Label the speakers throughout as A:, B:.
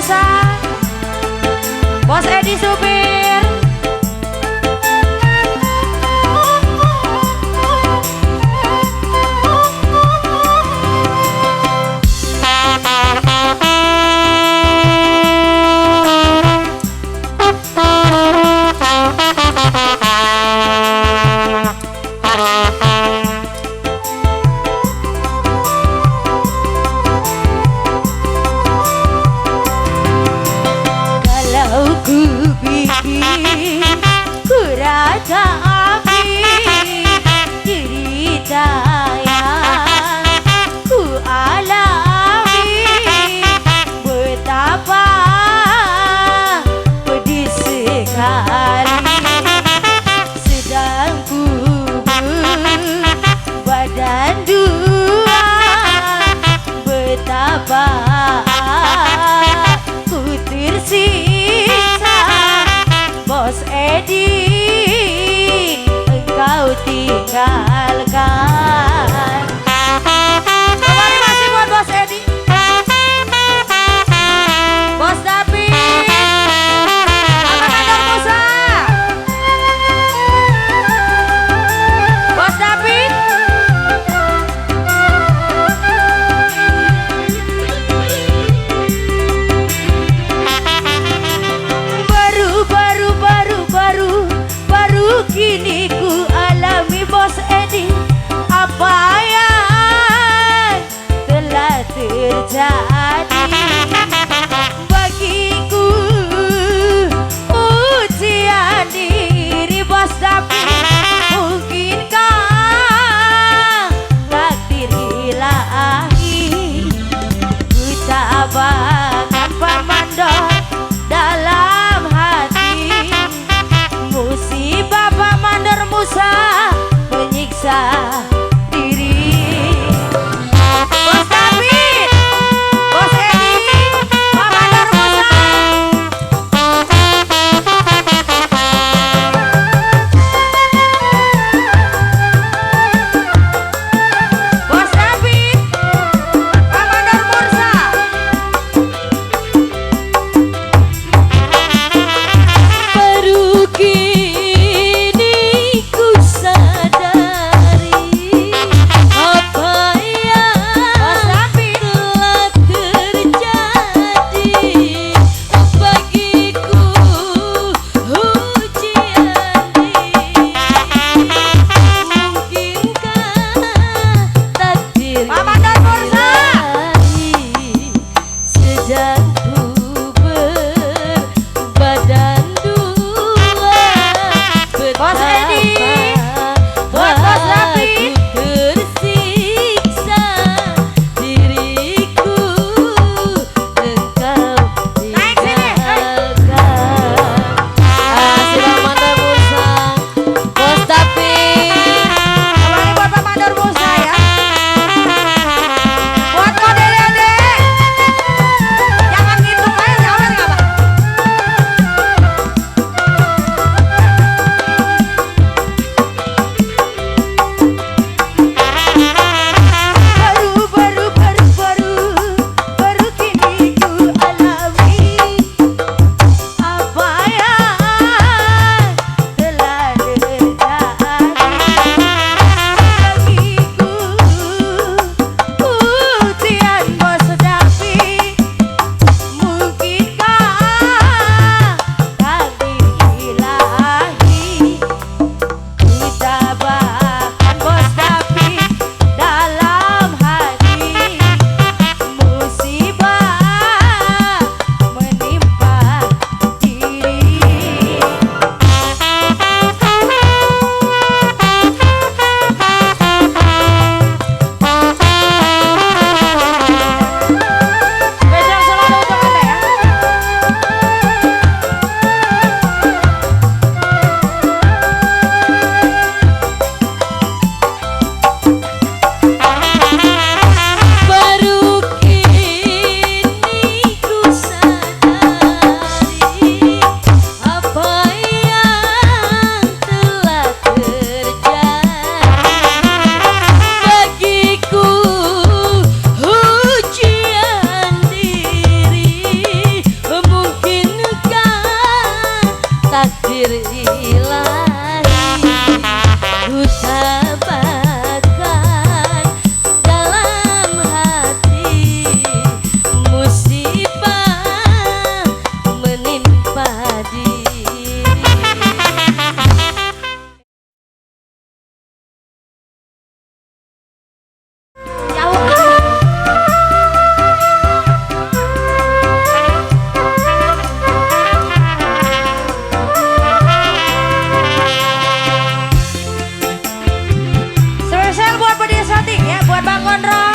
A: Musa, Bos Edi supir. Ku bikin ku rasa api cerita yang ku alami, betapa pedih sekali sedang ku badan dua, betapa ku tersiksa. Bos Edi, engkau tinggalkan. Kembali masih buat Bos Edi, Bos David, Abang Andor Musa, Bos David. Baru kini ku alami Bos Edi apa yang telah terjadi bagiku. Ujian diri Bos David, mungkinkah takdir ilahi ku tabahkan Pamandor dalam hati. Musibah Pamandor Musa menyiksa diri. Bos David, Bos Mondro.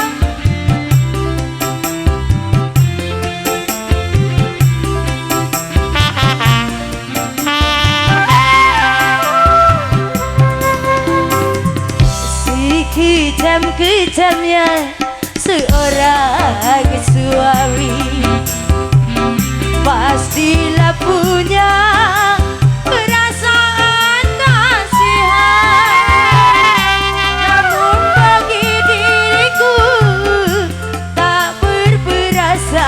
B: Kejam-kejamnya seorang suami pastilah punya perasaan kasihan, namun bagi diriku tak berperasaan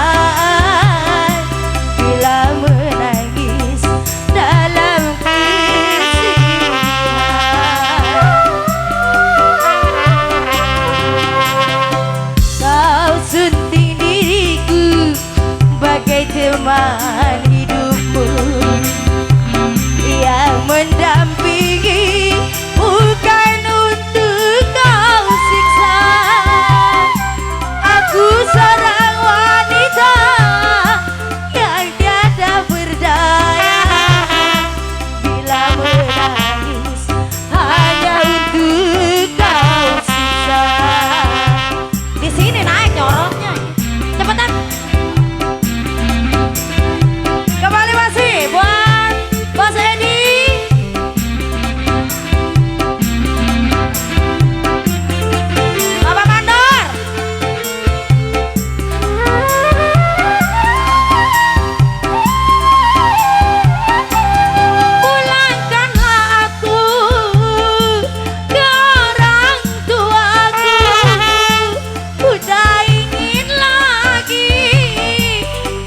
B: bila menangis dalam kesedihan. Kau sunting diriku bagai teman hidupmu yang mendampingi, bukan untuk kau siksa. Aku seorang wanita yang tiada berdaya bila menangis hanya untuk kau siksa.
A: Di sini naik nyorotnya. Cepetan. Kembali masih buat Bos Edi. Bapak Mandor. Pulangkanlah aku ke orang tuaku. Udah ingin lagi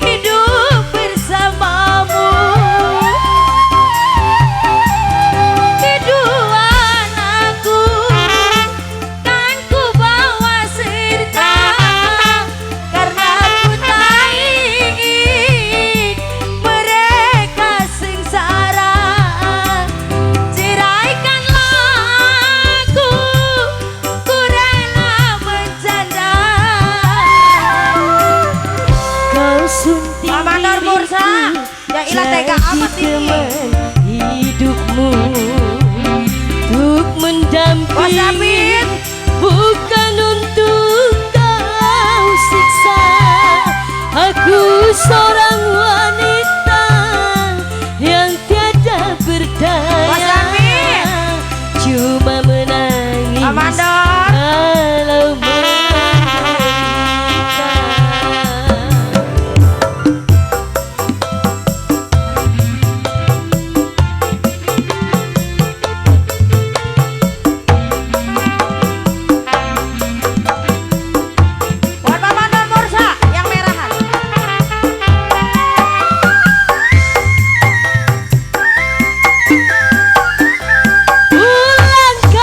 A: hidup bersamamu. Kedua anakku kan ku bawa serta, karena ku tak ingin mereka sengsara. Ceraikanlah aku, ku rela bercanda.
B: Kau sunting
A: Pak Mandor Bursa, ya ilah tega amat ini.
B: teman hidupmu untuk
A: Bos
B: mendampingi,
A: David.
B: bukan untuk kau siksa. Aku seorang wanita yang tiada
A: Bos
B: berdaya,
A: David.
B: cuma menangis
A: Pak Mandor.
B: kalau menderita.
A: Buat Pak Mandor Bursa yang merahan.
B: Pulangkan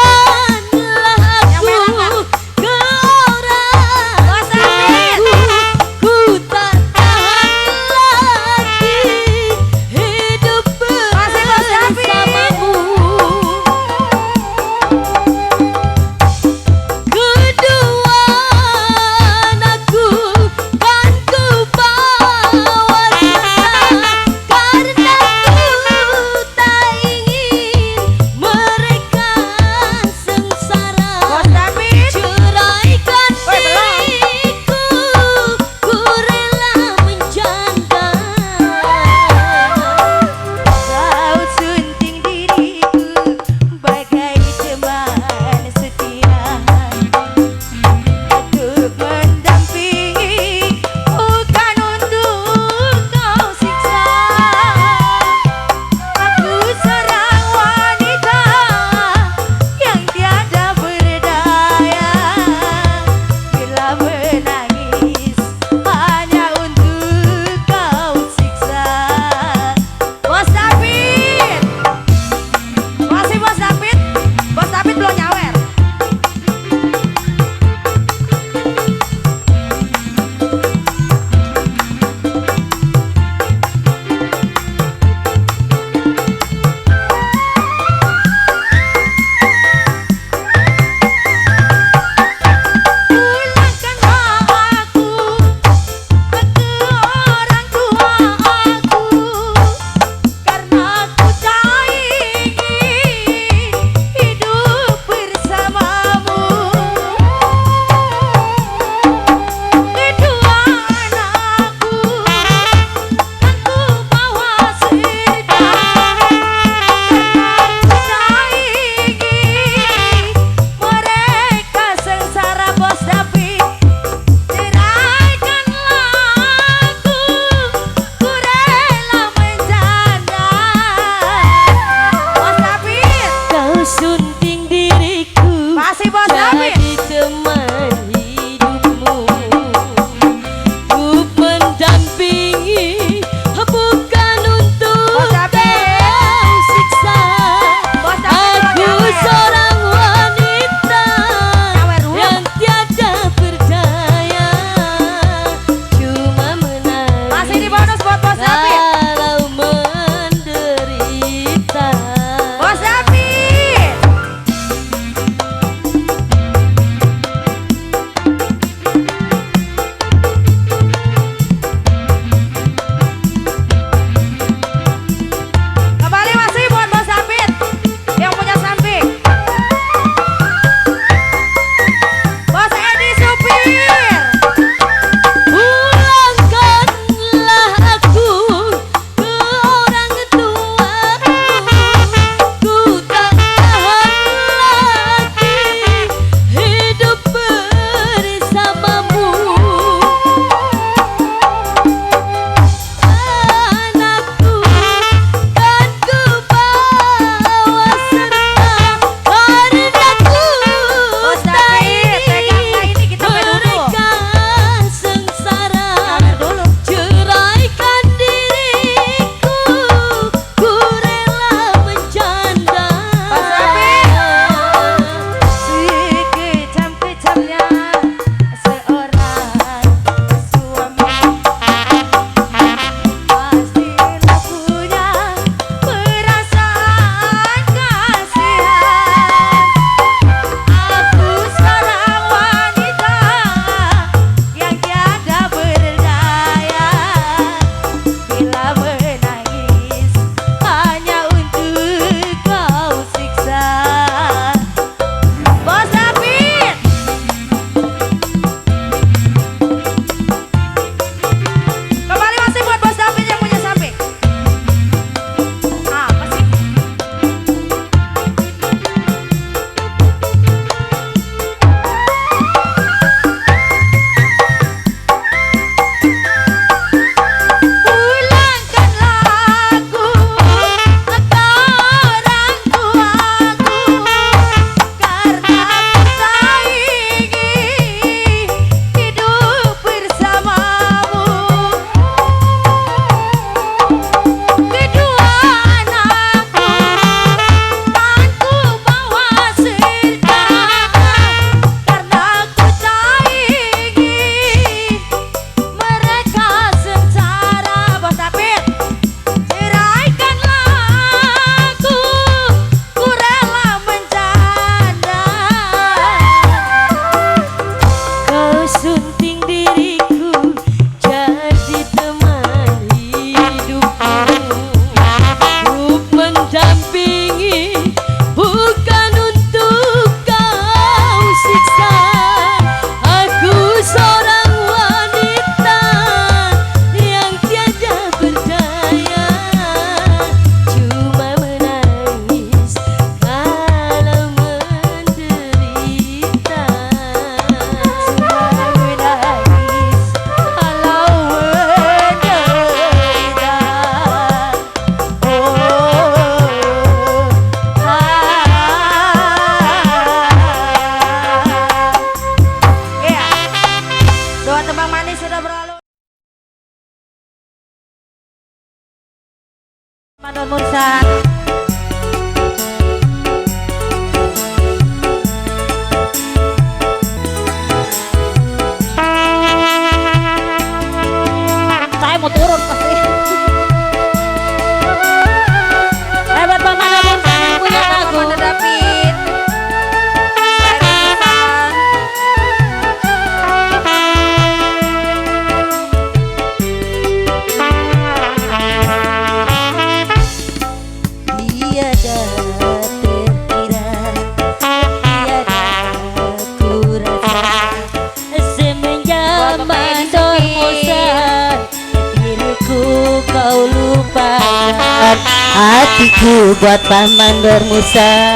B: Hatiku buat Pak Mandor Musa,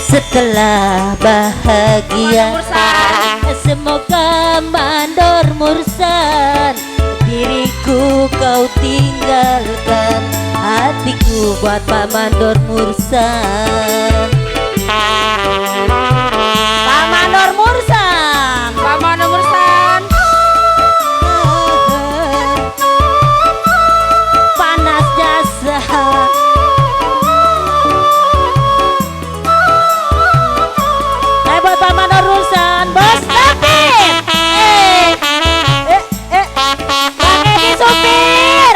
B: setelah bahagia semoga Mandor Mursan diriku kau tinggalkan. Hatiku buat Pak Mandor Mursan.
A: Pak Mandor Mursan. Pak Mandor Mursan.
B: Panas jasa. Buat Pak Mandor Mursan, Bos David. Bang Edi supir.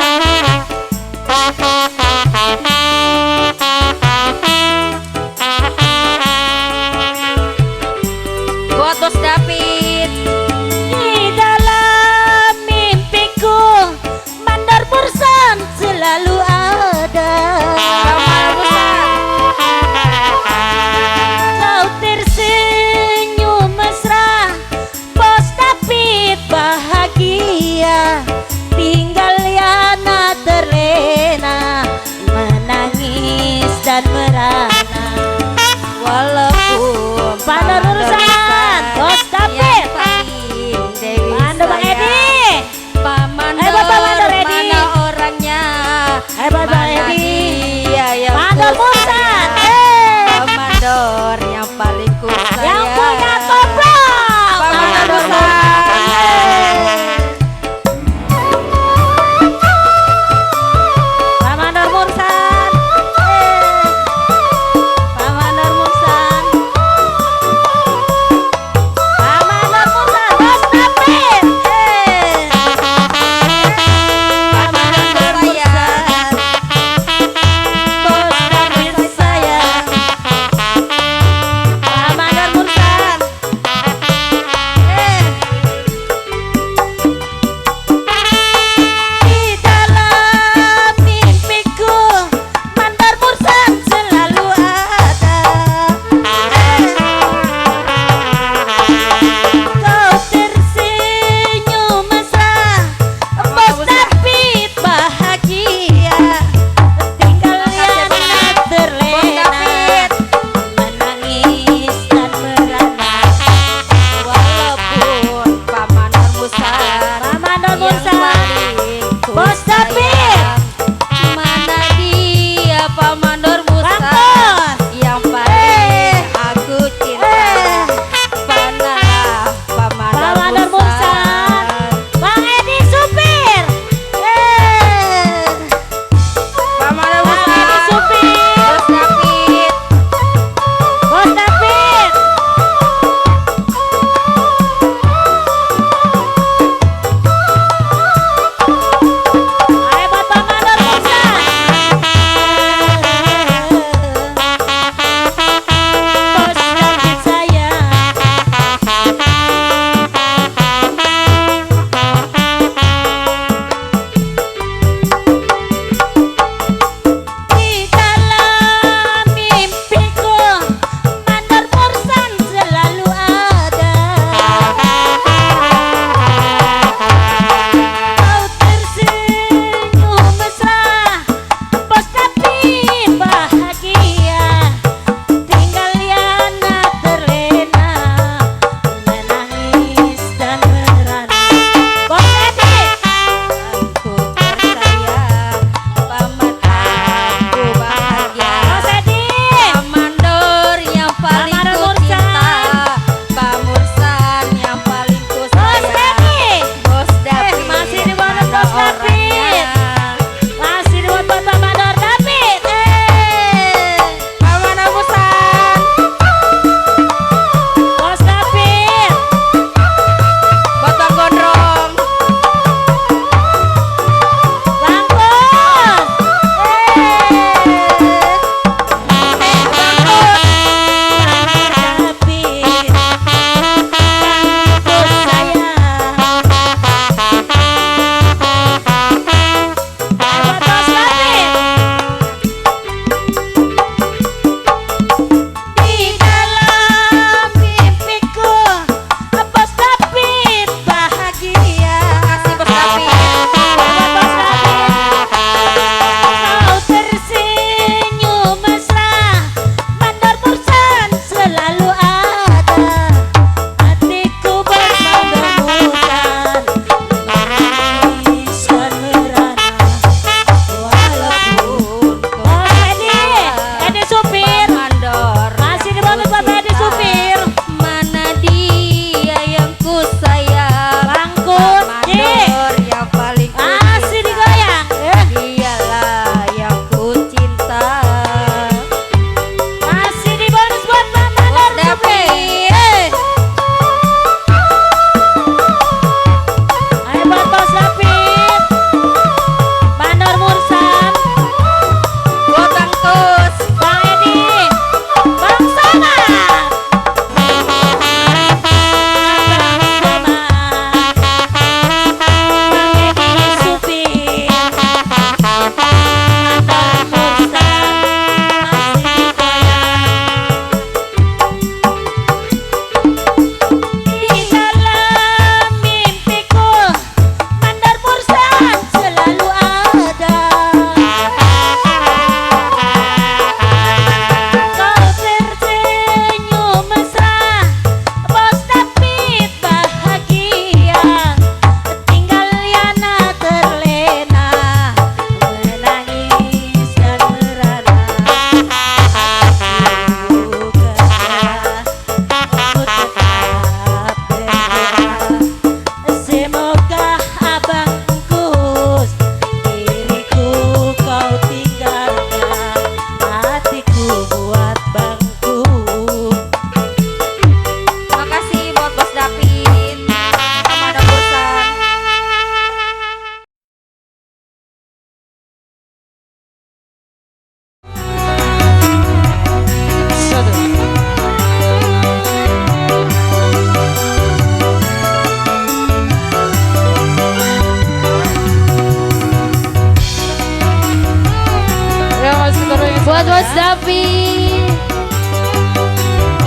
B: Bos David,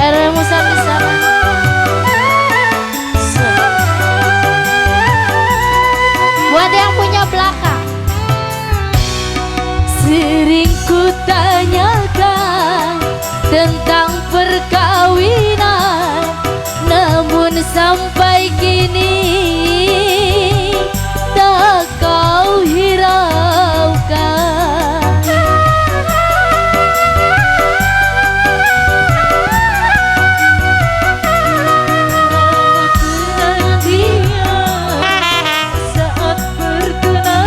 B: RW Musa di sana. Buat yang punya belakang, sering ku tanyakan tentang perkawinan, namun sampai kini tak kau hiraukan. Saat pertunangan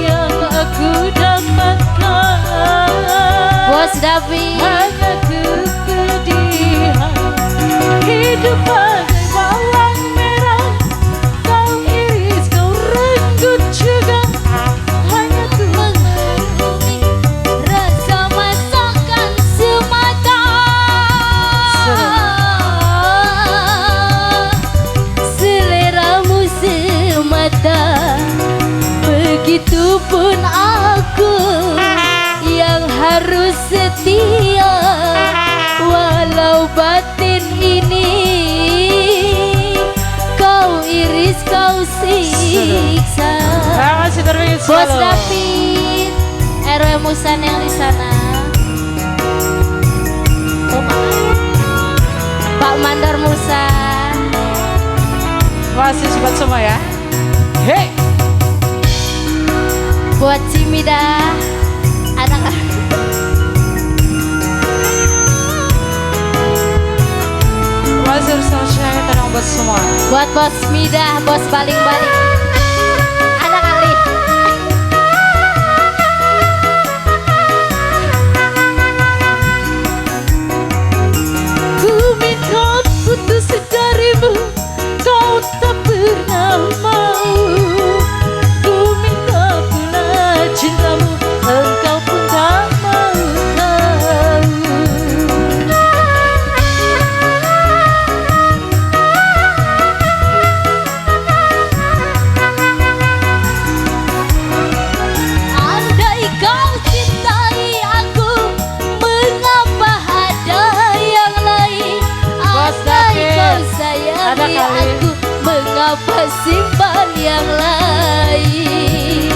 B: yang aku dapatkan, Bos David, hanya kepedihan. Hidup bagai bawang merah, kau iris, kau renggut juga. Hanya ku mengarungi rasa masakan semata. Seleramu semata, begitupun aku yang harus setia, walau batin ini kau iris, kau siksa. Bos David, RW Musan yang di sana. Oh, Pak Mandor Musa.
A: Masih sobat semua ya. Hey.
B: Buat Cimida, anak
A: Masih bersama saya tenang buat semua.
B: buat Bos Mida, Bos baling-baling. Anak kali. Ku minta putus darimu, kau tak pernah mau. Ku minta pula cintamu, engkau pun tak mau tahu. Andai kau cintai aku, mengapa ada yang lain? Andai kau sayangi aku, mengapa simpan yang lain?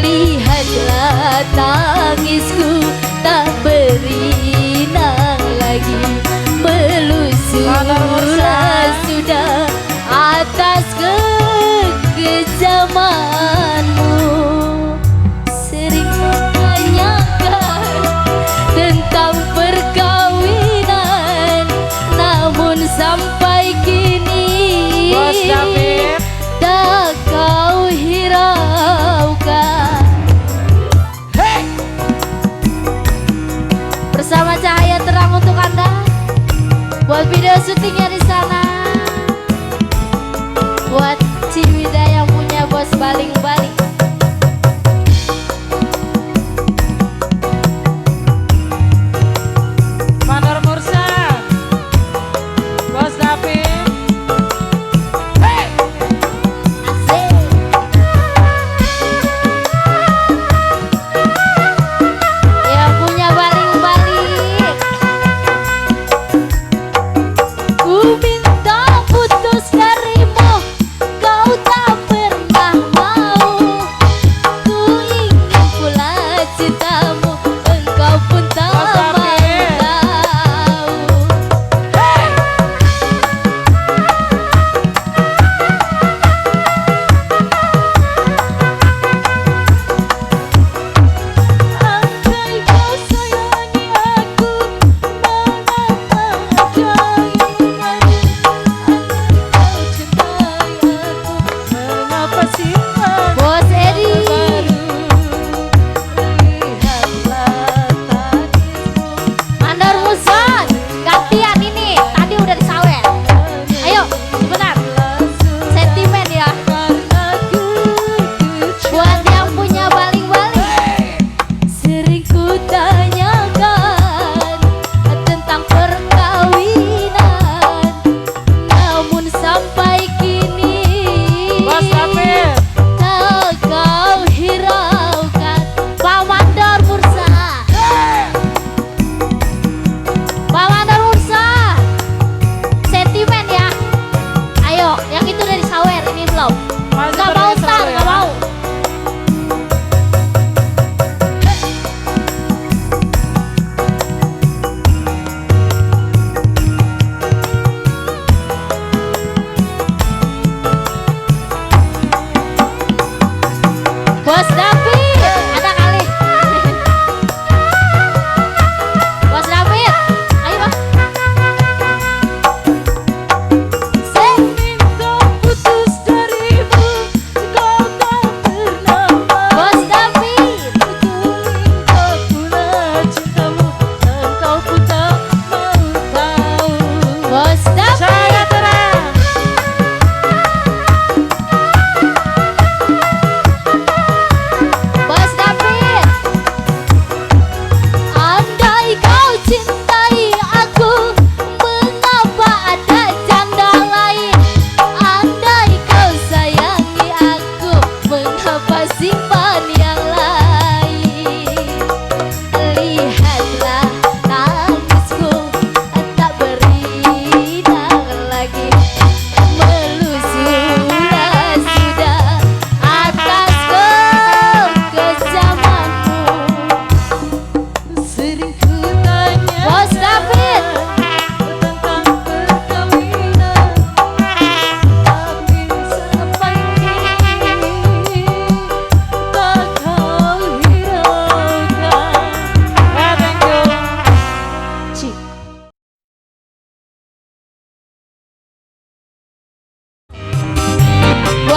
B: Lihatlah tangisku tak berinang lagi, melusurlah sudah atas kekejamanmu. Sering menanyakan tentang perkawinan, namun sampai kini
A: Bos David,
B: tak kau hiraukan.
A: hey.
B: Bersama cahaya terang untuk Anda, buat video syutingnya di sana, buat Cimida yang punya bos baling-baling.
A: Mandor Mursa, Bos David, hey.
B: Asik. Yang punya baling-baling, ku minta putus darimu, kau tak pernah mau.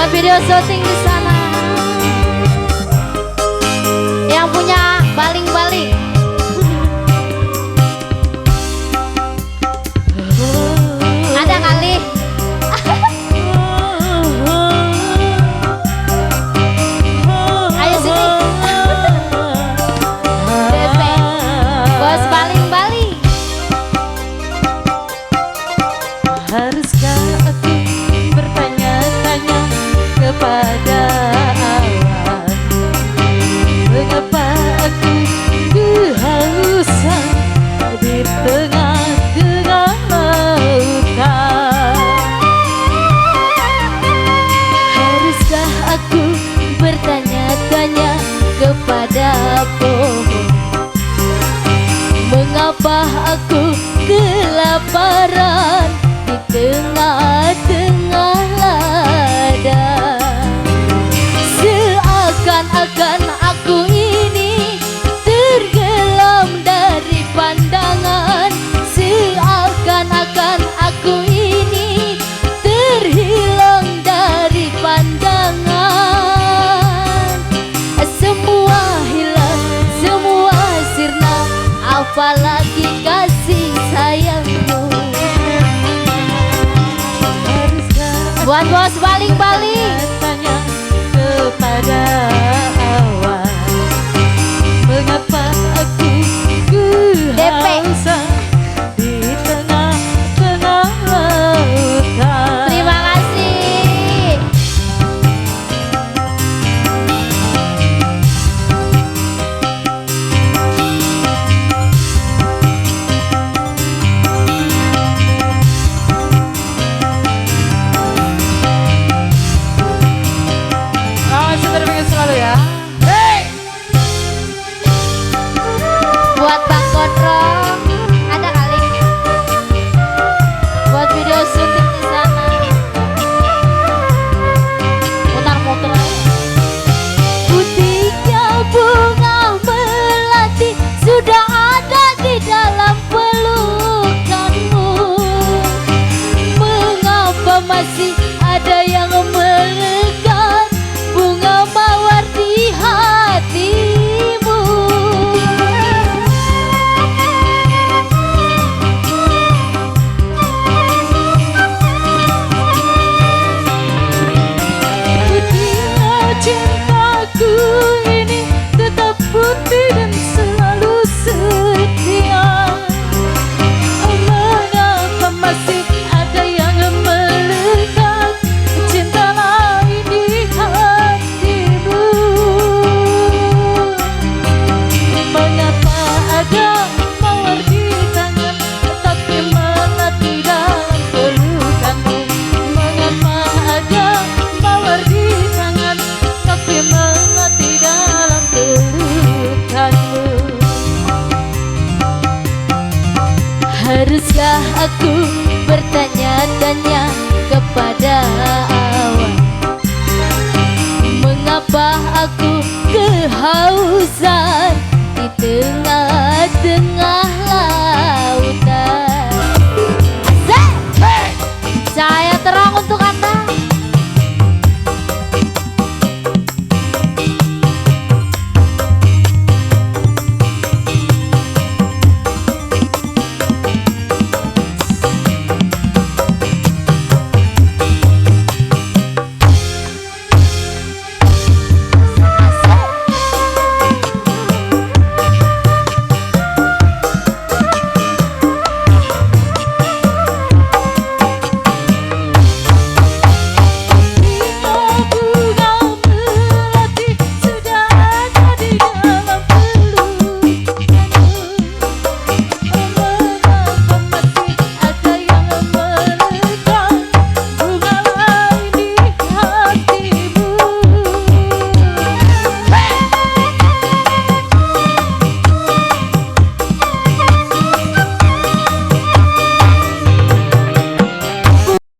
B: Buat video syuting di sana. Yang punya baling-baling. Ada kali. Ayo sini. Bebe. Bos baling-baling.
A: Haruskah aku bertanya-tanya kepada awan, mengapa aku kehausan di tengah-tengah lautan?
B: Haruskah aku bertanya-tanya kepada pohon, mengapa aku kelaparan di tengah-tengah ladang? Seakan-akan aku ini tergelam dari pandangan, seakan-akan aku ini terhilang dari pandangan. Semua hilang, semua sirna, apalagi kasih sayangmu. Buat bos baling-baling.
A: Tanya kepada awan, mengapa aku kehausan di tengah-tengah lautan?
B: Terima kasih.
A: Masih terpikir selalu ya.
B: Buat Bang Gondrong, ada kali. Buat video syuting di sana. Mutar-muter aja. Putihnya bunga melati sudah ada di dalam pelukanmu. Mengapa masih ada yang melekat bunga mawar di hatimu?
A: Putihlah cintaku ini tetap putih dan selalu setia. Mengapa masih ada yang melekat cinta lain di hatimu? Mengapa ada mawar di tangan tapi melati dalam pelukanmu? Mengapa ada mawar di tangan tapi melati dalam pelukanmu?
B: Haruskah aku bertanya-tanya kepada awan, mengapa aku kehausan di tengah-tengah